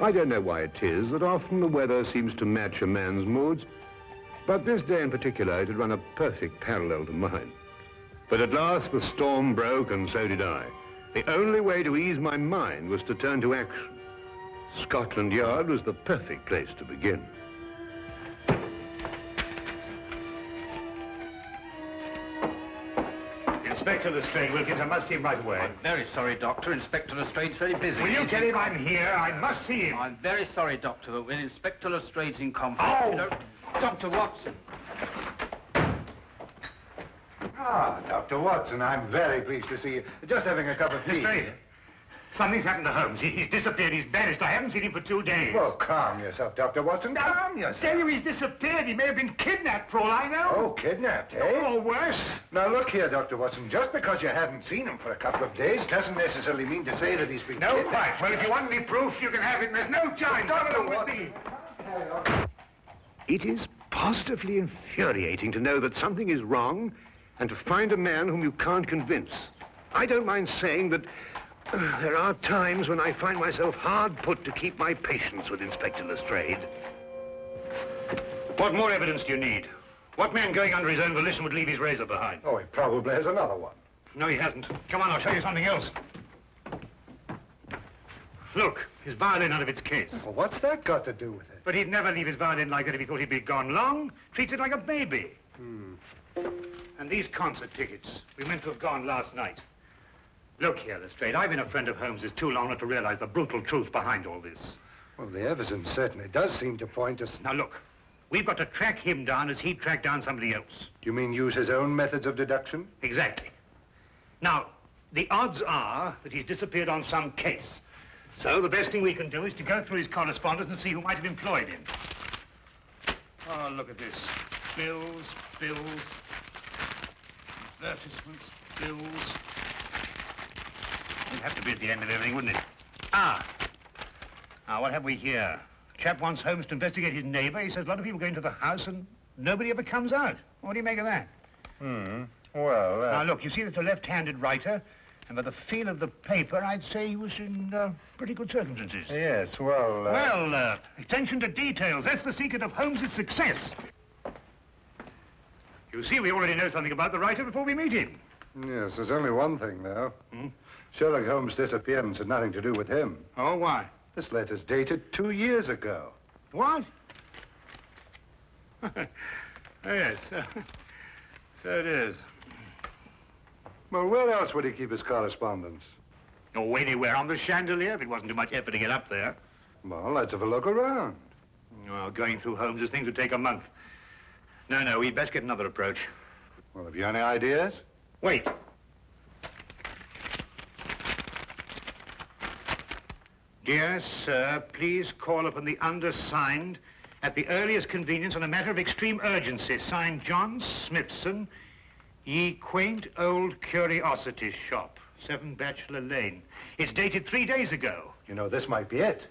I don't know why it is that often the weather seems to match a man's moods, but this day in particular it had run a perfect parallel to mine. But at last the storm broke, and so did I. The only way to ease my mind was to turn to action. Scotland Yard was the perfect place to begin. Inspector Lestrade, Wilkins, I must see him right away. I'm very sorry, Doctor. Inspector Lestrade's very busy. Will you tell him I'm here? I must see him. I'm very sorry, Doctor, but when Inspector Lestrade's in conference... Oh! You know, Dr. Watson. Ah, Dr. Watson, I'm very pleased to see you. Just having a cup of tea. Lestrade, something's happened to Holmes. He's disappeared. He's vanished. I haven't seen him for 2 days. Well, calm yourself, Dr. Watson. Calm yourself. Tell you he's disappeared. He may have been kidnapped, for all I know. Oh, kidnapped, eh? Or worse. Now, look here, Dr. Watson. Just because you haven't seen him for a couple of days doesn't necessarily mean to say that he's been No, kidnapped. right. Well, if you want any proof, you can have it. There's no time. Dr. Come with me. It is positively infuriating to know that something is wrong and to find a man whom you can't convince. I don't mind saying that there are times when I find myself hard put to keep my patience with Inspector Lestrade. What more evidence do you need? What man going under his own volition would leave his razor behind? Oh, he probably has another one. No, he hasn't. Come on, I'll show you something else. Look, his violin out of its case. Well, what's that got to do with it? But he'd never leave his violin like that if he thought he'd be gone long. Treats it like a baby. And these concert tickets, we meant to have gone last night. Look here, Lestrade, I've been a friend of Holmes's too long not to realize the brutal truth behind all this. Well, the evidence certainly does seem to point us... Now look, we've got to track him down as he tracked down somebody else. You mean use his own methods of deduction? Exactly. Now, the odds are that he's disappeared on some case. So the best thing we can do is to go through his correspondence and see who might have employed him. Oh, look at this. Bills, advertisements, bills. It'd have to be at the end of everything, wouldn't it? Now, what have we here? Chap wants Holmes to investigate his neighbor. He says a lot of people go into the house and nobody ever comes out. What do you make of that? Well, Now, look, you see that's a left-handed writer, and by the feel of the paper, I'd say he was in pretty good circumstances. Yes, well... Well, attention to details. That's the secret of Holmes' success. You see, we already know something about the writer before we meet him. Yes, there's only one thing, though. Sherlock Holmes' disappearance had nothing to do with him. Oh, why? This letter's dated 2 years ago. What? Yes, so it is. Well, where else would he keep his correspondence? Oh, anywhere on the chandelier, if it wasn't too much effort to get up there. Well, let's have a look around. Well, going through Holmes' things would take a month. No, we'd best get another approach. Well, have you any ideas? Wait. Dear sir, please call upon the undersigned at the earliest convenience on a matter of extreme urgency. Signed, John Smithson, Ye Quaint Old Curiosity Shop, 7 Bachelor Lane. It's dated 3 days ago. You know, this might be it.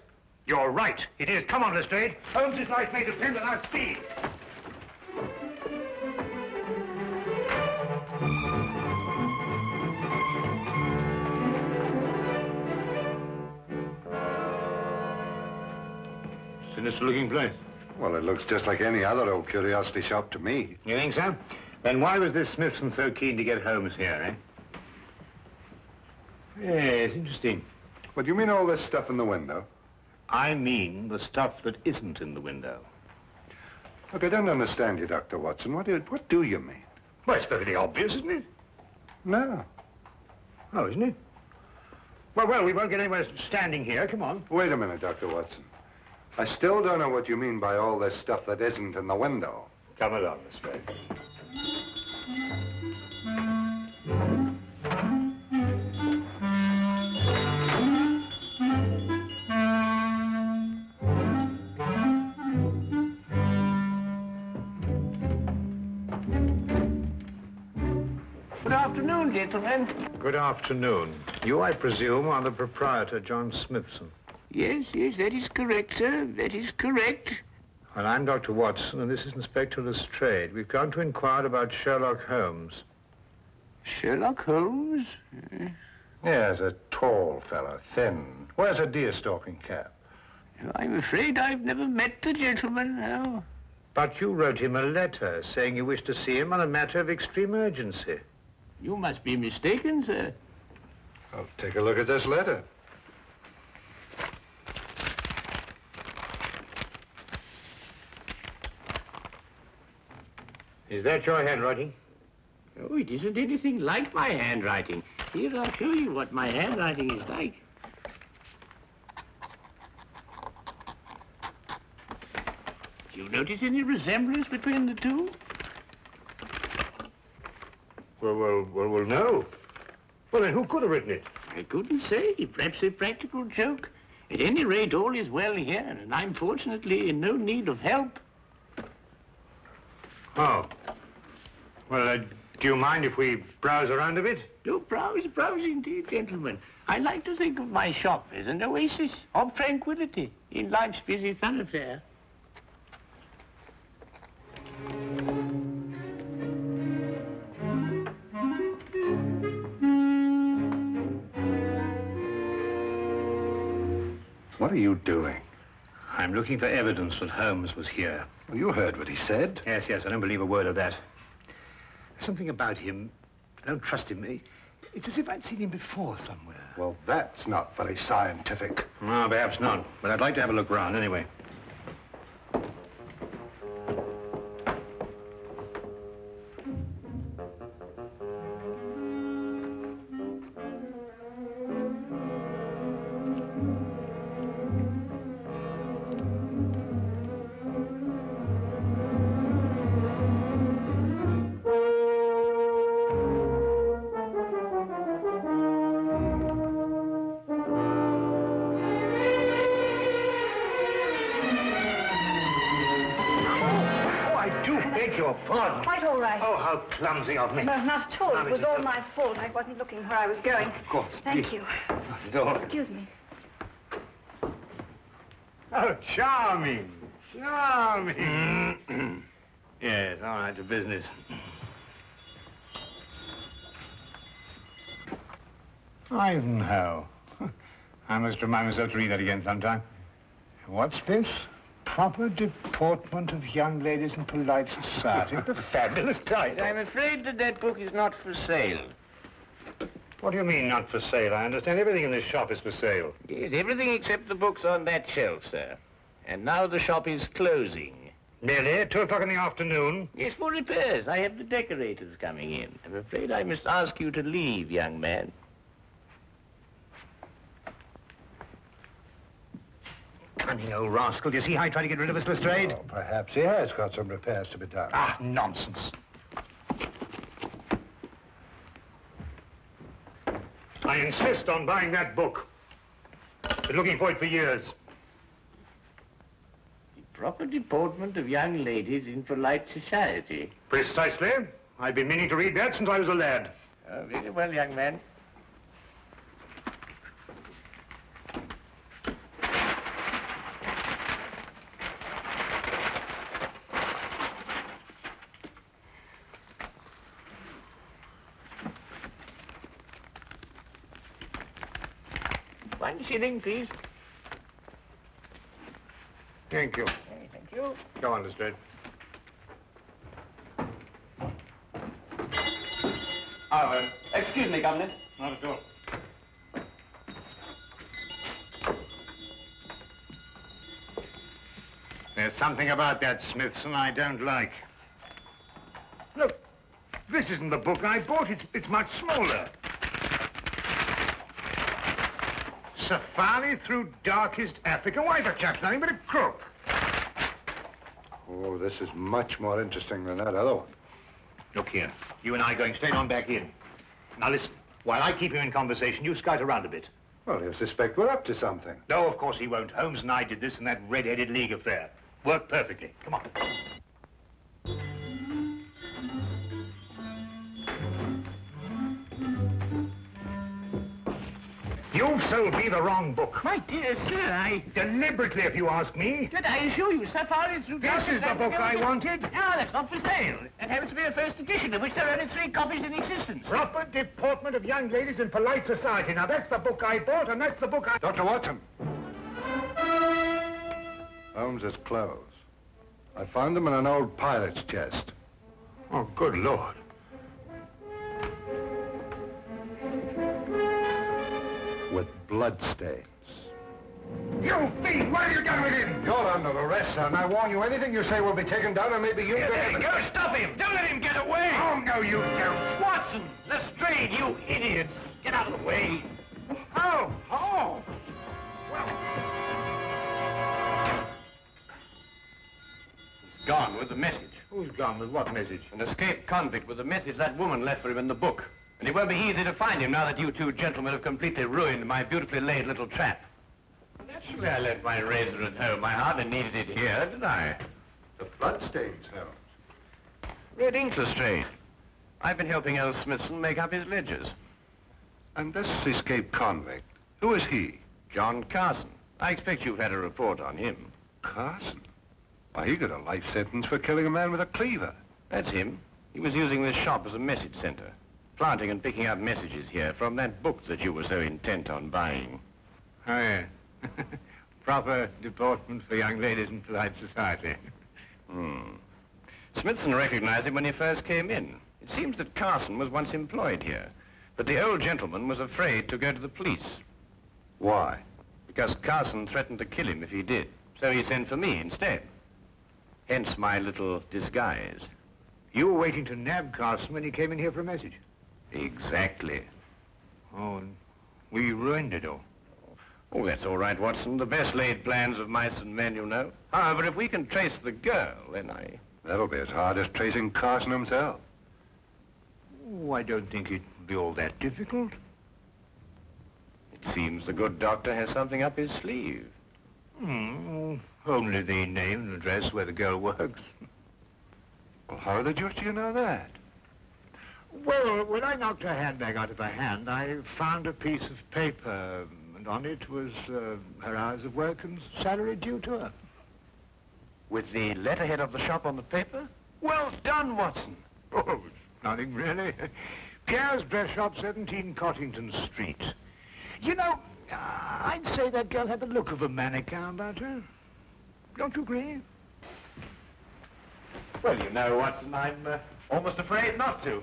You're right. It is. Come on, Lestrade. Holmes' life may depend on our speed. Sinister-looking place. Well, it looks just like any other old curiosity shop to me. You think so? Then why was this Smithson so keen to get Holmes here, eh? Yes, interesting. What do you mean all this stuff in the window? I mean the stuff that isn't in the window. Look, I don't understand you, Dr. Watson. What do you mean? Well, it's perfectly obvious, isn't it? No. Oh, isn't it? Well, we won't get anywhere standing here. Come on. Wait a minute, Dr. Watson. I still don't know what you mean by all this stuff that isn't in the window. Come along, Lestrade. Good afternoon, gentlemen. Good afternoon. You, I presume, are the proprietor, John Smithson. Yes, that is correct, sir. That is correct. Well, I'm Dr. Watson, and this is Inspector Lestrade. We've come to inquire about Sherlock Holmes. Sherlock Holmes? Yes, a tall fellow, thin. Wears a deer-stalking cap. I'm afraid I've never met the gentleman, no. But you wrote him a letter saying you wished to see him on a matter of extreme urgency. You must be mistaken, sir. I'll take a look at this letter. Is that your handwriting? Oh, it isn't anything like my handwriting. Here, I'll show you what my handwriting is like. Do you notice any resemblance between the two? Well, no. Well, then who could have written it? I couldn't say. Perhaps a practical joke. At any rate, all is well here, and I'm fortunately in no need of help. Oh. Well, do you mind if we browse around a bit? No, browse indeed, gentlemen. I like to think of my shop as an oasis of tranquility in life's busy thoroughfare. What are you doing? I'm looking for evidence that Holmes was here. Well, you heard what he said. Yes, I don't believe a word of that. There's something about him. I don't trust him. It's as if I'd seen him before somewhere. Well, that's not very scientific. No, perhaps not. But I'd like to have a look round anyway. Pardon. Quite all right. Oh, how clumsy of me. No, not at all. Now, It was Mrs. all my fault. I wasn't looking where I was going. Of course, Thank please. you. Not at all. Excuse me. Oh, charming. Charming. Yes, all right, to business. Ivanhoe. I must remind myself to read that again sometime. What's this? Proper deportment of young ladies in polite society. What a fabulous title. I'm afraid that book is not for sale. What do you mean, not for sale? I understand everything in this shop is for sale. Yes, everything except the books on that shelf, sir. And now the shop is closing. Nearly 2 o'clock in the afternoon. Yes, for repairs. I have the decorators coming in. I'm afraid I must ask you to leave, young man. Cunning old rascal. Do you see how he tried to get rid of us, Lestrade? Oh, perhaps he has got some repairs to be done. Ah, nonsense. I insist on buying that book. Been looking for it for years. The proper deportment of young ladies in polite society. Precisely. I've been meaning to read that since I was a lad. Very well, young man. $1 please. Thank you. Thank you. Go on, Lestrade. Excuse me, Governor. Not at all. There's something about that Smithson I don't like. Look, this isn't the book I bought. It's much smaller. Safari through darkest Africa. Why, the chap's nothing but a crook. Oh, this is much more interesting than that other one. Look here. You and I are going straight on back in. Now listen. While I keep you in conversation, you scout around a bit. Well, he'll suspect we're up to something. No, of course he won't. Holmes and I did this in that red-headed league affair. Worked perfectly. Come on. You've sold me the wrong book. My dear sir, Deliberately, if you ask me. Did I assure you, Safari through... This is the book I wanted. No, that's not for sale. That happens to be a first edition, of which there are only 3 copies in existence. Proper deportment of young ladies in polite society. Now, that's the book I bought, and that's the book I... Dr. Watson. Holmes's clothes. I found them in an old pilot's chest. Oh, good Lord. With blood stains. You thief! What have you done with him? You're under arrest, sir, and I warn you, anything you say will be taken down, and maybe you... Go, stop him! Don't let him get away! Oh, no, you don't. Watson, Lestrade, you idiots! Get out of the way! Oh, oh. He's gone with the message. Who's gone with what message? An escaped convict with the message that woman left for him in the book. And it won't be easy to find him now that you two gentlemen have completely ruined my beautifully laid little trap. Naturally, I left my razor at home. I hardly needed it here, did I? The blood stains, Holmes. Red ink, Lestrade. I've been helping old Smithson make up his ledgers. And this escaped convict, who is he? John Carson. I expect you've had a report on him. Carson? Why, he got a life sentence for killing a man with a cleaver. That's him. He was using this shop as a message center, planting and picking up messages here from that book that you were so intent on buying. Oh, yeah. Proper deportment for young ladies in polite society. Smithson recognized him when he first came in. It seems that Carson was once employed here, but the old gentleman was afraid to go to the police. Why? Because Carson threatened to kill him if he did, so he sent for me instead. Hence my little disguise. You were waiting to nab Carson when he came in here for a message. Exactly. Oh, and we ruined it all. Oh, that's all right, Watson. The best laid plans of mice and men, you know. However, if we can trace the girl, then I... That'll be as hard as tracing Carson himself. Oh, I don't think it'd be all that difficult. It seems the good doctor has something up his sleeve. Only the name and address where the girl works. Well, how the deuce do you know that? Well, when I knocked her handbag out of her hand, I found a piece of paper, and on it was her hours of work and salary due to her. With the letterhead of the shop on the paper? Well done, Watson. Oh, nothing really. Pierre's dress shop, 17 Cottington Street. You know, I'd say that girl had the look of a mannequin about her. Don't you agree? Well, you know, Watson, I'm almost afraid not to.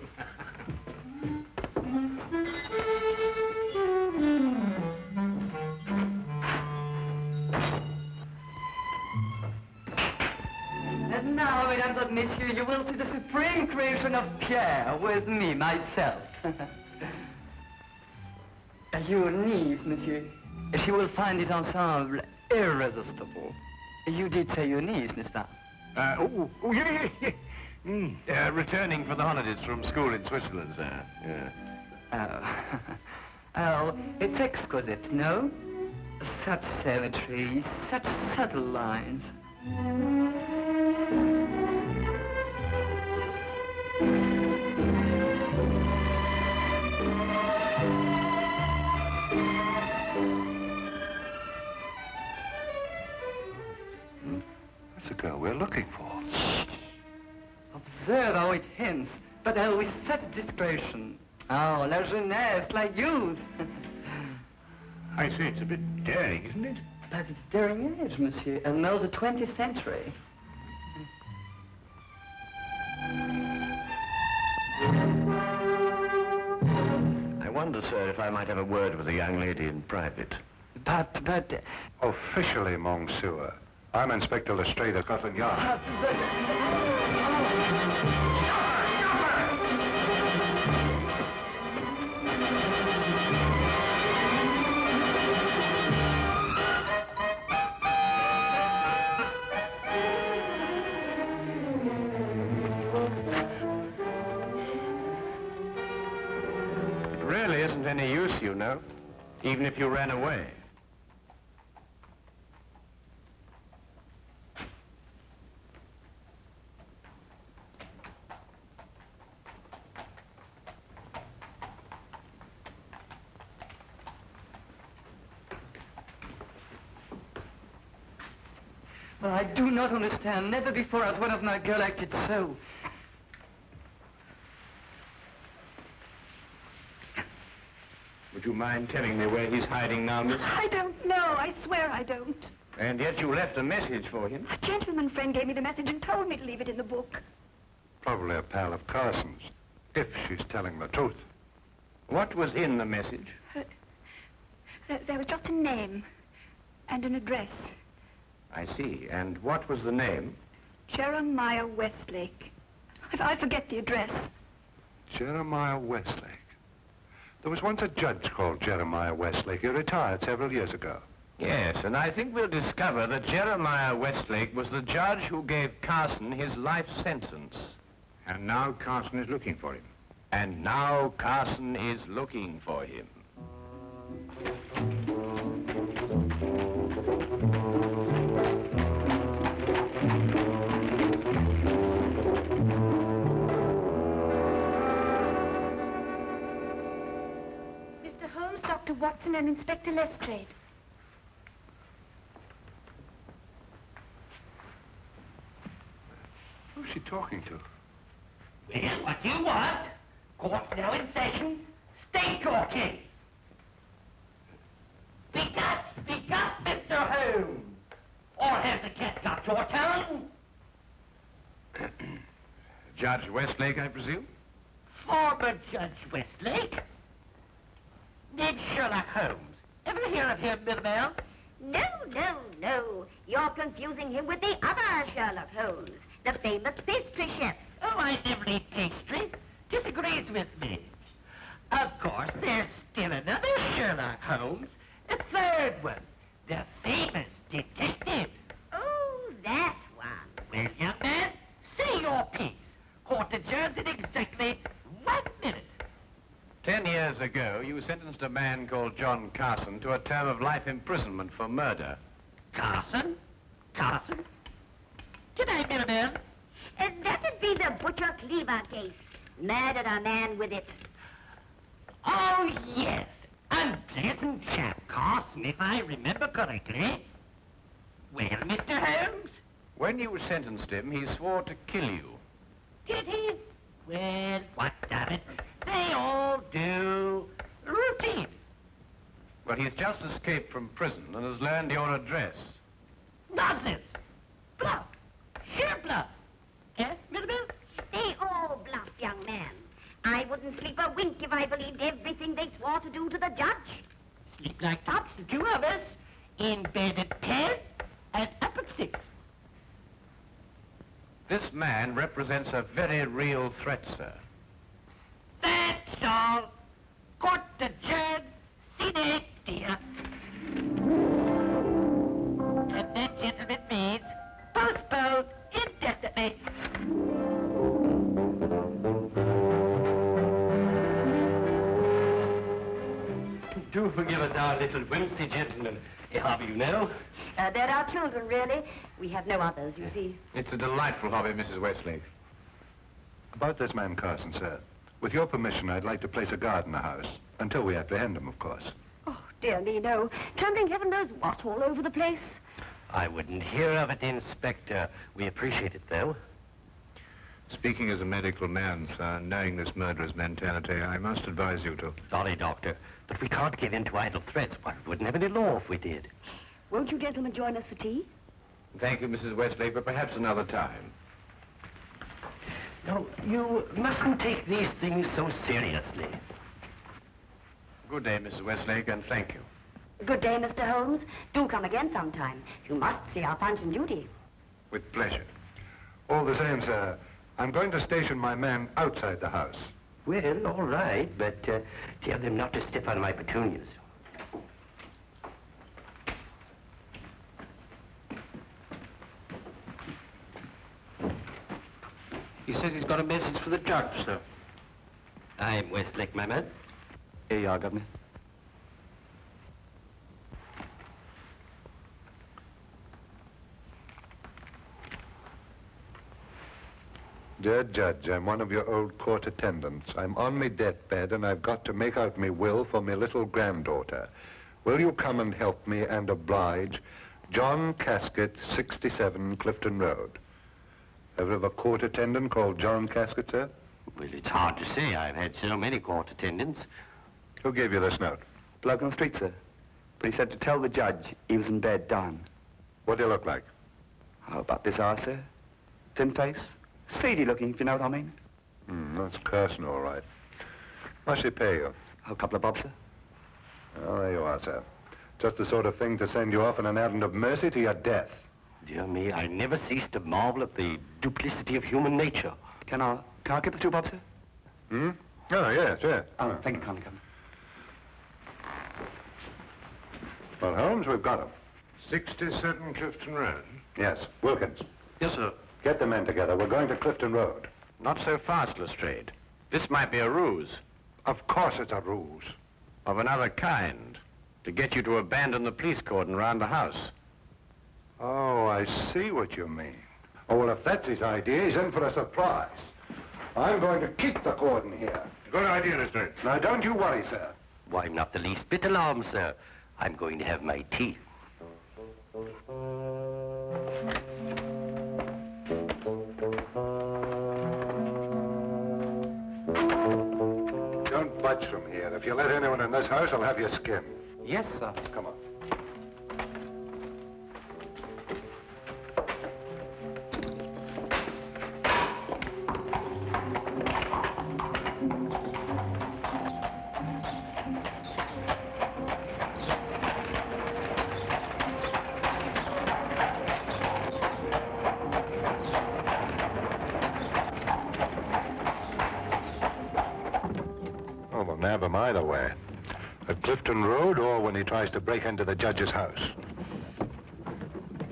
And now, mesdames and messieurs, you will see the supreme creation of Pierre with me, myself. Your niece, monsieur, she will find this ensemble irresistible. You did say your niece, n'est-ce pas? Yeah. Returning for the holidays from school in Switzerland, sir. Yeah. Oh, it's exquisite, no? Such symmetry, such subtle lines. That's the girl we're looking for. Observe how it hints, but with such discretion. Oh, la jeunesse, la youth. I say it's a bit daring, isn't it? But it's daring age, monsieur, and now the 20th century. I wonder, sir, if I might have a word with the young lady in private. But... Officially, Monsieur, I'm Inspector Lestrade of Scotland Yard. It really isn't any use, you know, even if you ran away. Well, I do not understand. Never before has one of my girl acted so. Would you mind telling me where he's hiding now, miss? I don't know. I swear I don't. And yet you left a message for him. A gentleman friend gave me the message and told me to leave it in the book. Probably a pal of Carson's, if she's telling the truth. What was in the message? There was just a name and an address. I see. And what was the name? Jeremiah Westlake. I forget the address. Jeremiah Westlake. There was once a judge called Jeremiah Westlake. He retired several years ago. Yes, and I think we'll discover that Jeremiah Westlake was the judge who gave Carson his life sentence. And now Carson is looking for him. And now Carson is looking for him. Mr. Holmes, Dr. Watson, and Inspector Lestrade. Who's she talking to? Well, what do you want? Court's now in session. State your case. Speak up, Mr. Holmes. Or has the cat got your tongue? Judge Westlake, I presume? Former Judge Westlake? Did Sherlock Holmes ever hear of him, Millamel? No. You're confusing him with the other Sherlock Holmes, the famous pastry chef. Oh, I never eat pastry. Disagrees with me. Of course, there's still another Sherlock Holmes, a third one, the famous detective. Oh, that one. Well, young man, say your piece. Court adjourns in exactly 1 minute. 10 years ago, you sentenced a man called John Carson to a term of life imprisonment for murder. Carson? G'day, Millamel. That'd be the Butcher Cleaver case. Murdered a man with it. Oh, yes. Unpleasant chap, Carson, if I remember correctly. Well, Mr. Holmes? When you sentenced him, he swore to kill you. Did he? Well, what of it? They all do. Routine. But he's just escaped from prison and has learned your address. Nonsense. Bluff. Sheer bluff. Eh, Millamel? They all bluff, young man. I wouldn't sleep a wink if I believed everything they swore to do to the judge. Sleep like tops, the two of us. In bed at 10 and up at 6. This man represents a very real threat, sir. That's all. Court adjourned. Sine die. And that, gentlemen, means postponed indefinitely. Do forgive us our little whimsy, gentlemen. Hobby, you know. They're our children, really. We have no others, you see. It's a delightful hobby, Mrs. Westlake. About this man Carson, sir. With your permission, I'd like to place a guard in the house. Until we apprehend him, of course. Oh, dear me, no. Trembling heaven knows what all over the place. I wouldn't hear of it, Inspector. We appreciate it, though. Speaking as a medical man, sir, knowing this murderer's mentality, I must advise you to... Sorry, Doctor, but we can't give in to idle threats. Why, we wouldn't have any law if we did. Won't you gentlemen join us for tea? Thank you, Mrs. Westlake, but perhaps another time. No, you mustn't take these things so seriously. Good day, Mrs. Westlake, and thank you. Good day, Mr. Holmes. Do come again sometime. You must see our Punch and Judy. With pleasure. All the same, sir, I'm going to station my men outside the house. Well, all right, but tell them not to step on my petunias. He says he's got a message for the judge, sir. I'm Westlake, my man. Here you are, Governor. Dear Judge, I'm one of your old court attendants. I'm on me deathbed and I've got to make out me will for me little granddaughter. Will you come and help me and oblige? John Casket, 67 Clifton Road. Ever have a court attendant called John Casket, sir? Well, it's hard to say. I've had so many court attendants. Who gave you this note? Bloke on the street, sir. But he said to tell the judge he was in bed dying. What do you look like? How about bizarre, sir? Thin face, seedy looking, if you know what I mean. That's Carson, all right. What's he pay you? A couple of bob, sir. Oh, there you are, sir. Just the sort of thing to send you off on an errand of mercy to your death. Dear me, I never cease to marvel at the duplicity of human nature. Can I get the 2 bob, sir? Oh, yes, yes. Oh, thank you, kindly, come. Well, Holmes, we've got him. 67 Clifton Road. Yes, Wilkins. Yes, sir. Get the men together. We're going to Clifton Road. Not so fast, Lestrade. This might be a ruse. Of course it's a ruse. Of another kind. To get you to abandon the police cordon round the house. Oh, I see what you mean. Oh, well, if that's his idea, he's in for a surprise. I'm going to keep the cordon here. Good idea, Lestrade. Now, don't you worry, sir. Why, I'm not the least bit alarmed, sir. I'm going to have my tea. Don't budge from here. If you let anyone in this house, I'll have you skinned. Yes, sir. Come on. Oh, well, nab him either way. At Clifton Road or when he tries to break into the judge's house.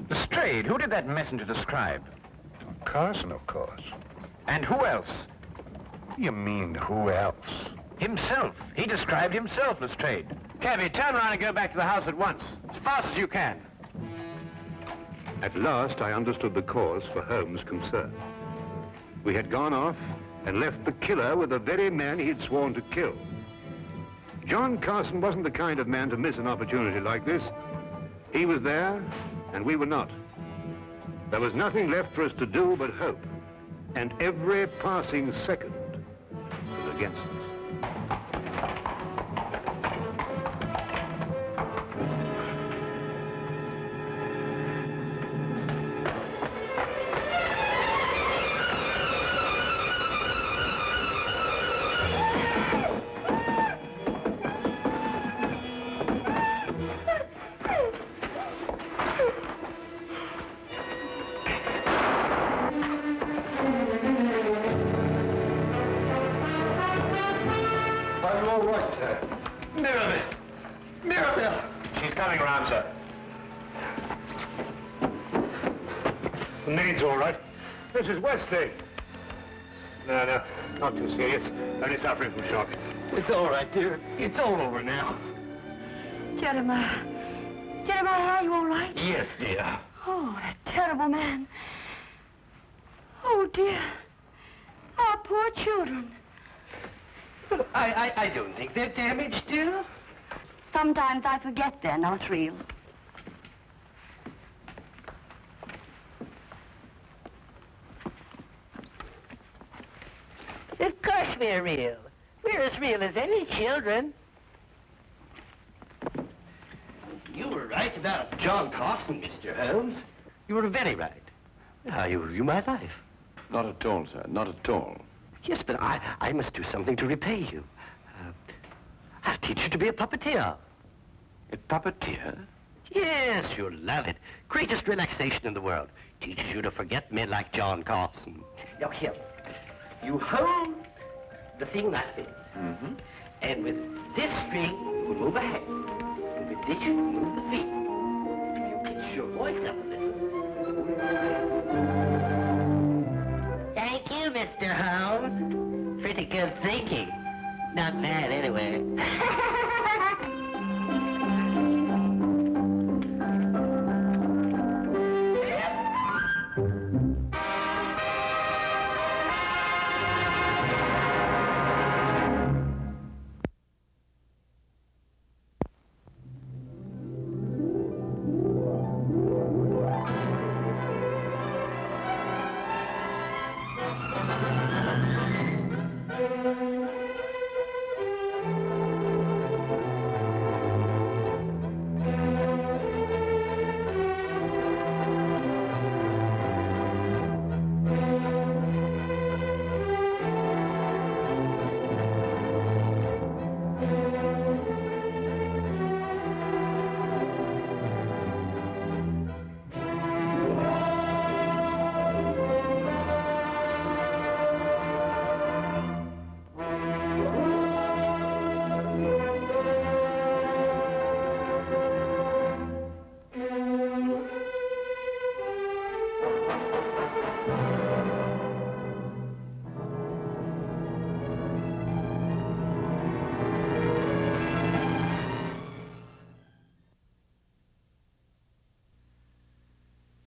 Lestrade, who did that messenger describe? Carson, of course. And who else? You mean who else? Himself. He described himself, Lestrade. Cabby, turn around and go back to the house at once. As fast as you can. At last, I understood the cause for Holmes' concern. We had gone off and left the killer with the very man he'd sworn to kill. John Carson wasn't the kind of man to miss an opportunity like this. He was there, and we were not. There was nothing left for us to do but hope, and every passing second was against us. She's coming around, sir. The maid's all right. Mrs. Westlake. No, not too serious. Only suffering from shock. It's all right, dear. It's all over now. Jeremiah. Jeremiah, are you all right? Yes, dear. Oh, that terrible man. Oh, dear. Our poor children. I don't think they're damaged, dear. Sometimes I forget they're not real. Of course we're real. We're as real as any children. You were right about John Carson, Mr. Holmes. You were very right. How you ruined my life. Not at all, sir. Not at all. Yes, but I must do something to repay you. I'll teach you to be a puppeteer. A puppeteer? Yes, you'll love it. Greatest relaxation in the world. Teaches you to forget men like John Carson. Now, here. You hold the thing like this. Mm-hmm. And with this string, you move a hand. And with this, you move the feet. You pitch your voice up a little.